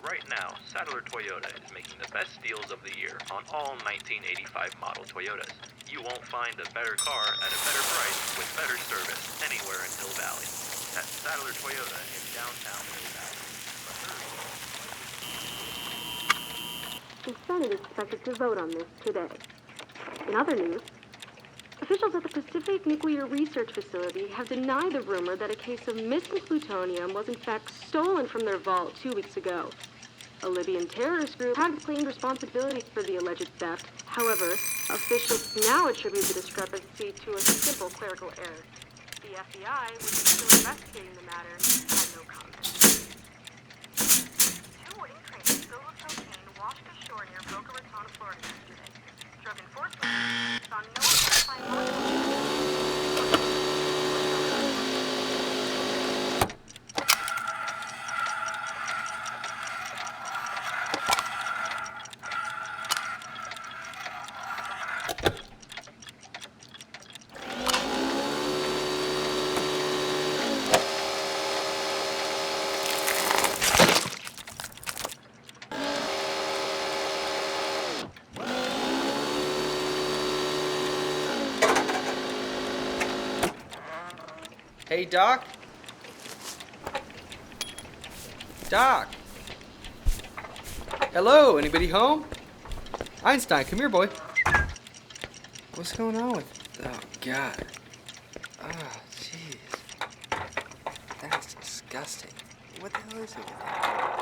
right now, Sadler Toyota is making the best deals of the year on all 1985 model Toyotas. You won't find a better car at a better price with better service anywhere in Hill Valley. That's Sadler Toyota in downtown Hill Valley. The Senate is expected to vote on this today. In other news, officials at the Pacific Nuclear Research Facility have denied the rumor that a case of missing plutonium was in fact stolen from their vault 2 weeks ago. A Libyan terrorist group had claimed responsibility for the alleged theft. However, officials now attribute the discrepancy to a simple clerical error. The FBI, which is still investigating the matter, had no comment. 2 wooden crates filled with cocaine washed ashore near Boca Raton, Florida yesterday. Drug enforcement found no identifying markers. Hey, Doc? Doc? Hello, anybody home? Einstein, come here, boy. What's going on with... Oh, God. Oh, jeez. That's disgusting. What the hell is it with that?